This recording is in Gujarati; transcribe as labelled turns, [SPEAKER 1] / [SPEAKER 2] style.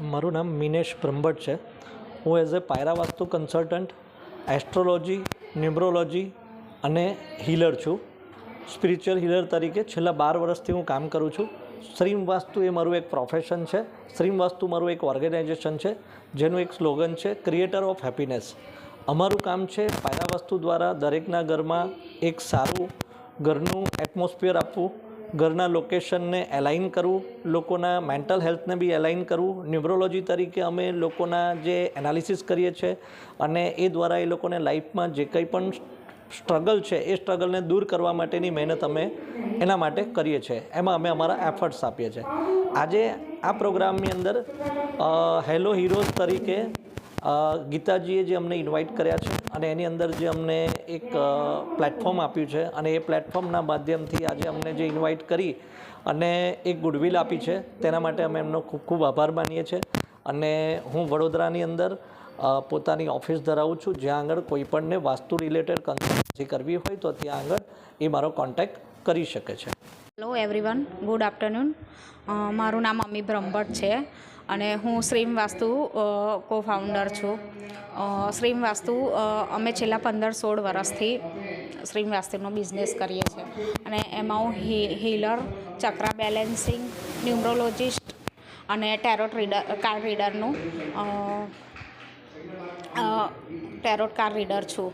[SPEAKER 1] મારું નામ મિનેશ બ્રહ્મભટ્ટ છે. હું as a pyra Vastu consultant, astrology, numerology અને હીલર છું. સ્પિરિચ્યુઅલ હીલર તરીકે છેલ્લા 12 વર્ષથી હું કામ કરું છું. શ્રીમ વાસ્તુ એ મારું એક પ્રોફેશન છે. શ્રીમ વાસ્તુ મારું એક ઓર્ગેનાઇઝેશન છે જેનું એક સ્લોગન છે ક્રિએટર ઓફ હેપીનેસ. અમારું કામ છે પાયરા વાસ્તુ દ્વારા દરેકના ઘરમાં એક સારું ઘરનું એટમોસ્ફિયર આપવું, ઘરના લોકેશનને એલાઇન કરવું, લોકોના મેન્ટલ હેલ્થને બી એલાઇન કરવું. ન્યુમરોલોજી તરીકે અમે લોકોના જે એનાલિસિસ કરીએ છીએ અને એ દ્વારા એ લોકોને લાઈફમાં જે કંઈ પણ સ્ટ્રગલ છે એ સ્ટ્રગલને દૂર કરવા માટેની મહેનત અમે એના માટે કરીએ છીએ. એમાં અમે અમારા એફર્ટ્સ આપીએ છીએ. આજે આ પ્રોગ્રામની અંદર હેલો હીરોઝ તરીકે ગીતાજીએ જે અમને ઇન્વાઇટ કર્યા છે અને એની અંદર જે અમને એક પ્લેટફોર્મ આપ્યું છે અને એ પ્લેટફોર્મના માધ્યમથી આજે અમને જે ઇન્વાઇટ કરી અને એક ગુડવિલ આપી છે તેના માટે અમે એમનો ખૂબ ખૂબ આભાર માનીએ છીએ. અને હું વડોદરાની અંદર પોતાની ઓફિસ ધરાવું છું, જ્યાં આગળ કોઈપણને વાસ્તુ રિલેટેડ કન્સલ્ટન્સી કરવી હોય તો ત્યાં આગળ એ મારો કોન્ટેક્ટ કરી શકે છે.
[SPEAKER 2] Hello everyone, good afternoon. મારું નામ અમી બ્રહ્મભટ્ટ છે અને હું શ્રીમ વાસ્તુ કો ફાઉન્ડર છું. શ્રીમ વાસ્તુ અમે છેલ્લા 15-16 વર્ષથી શ્રીમ વાસ્તુનો બિઝનેસ કરીએ છીએ અને એમાં હું હીલર, ચક્રા બેલેન્સિંગ, ન્યુમરોલોજિસ્ટ અને ટેરોટ કાર્ડ રીડર છું.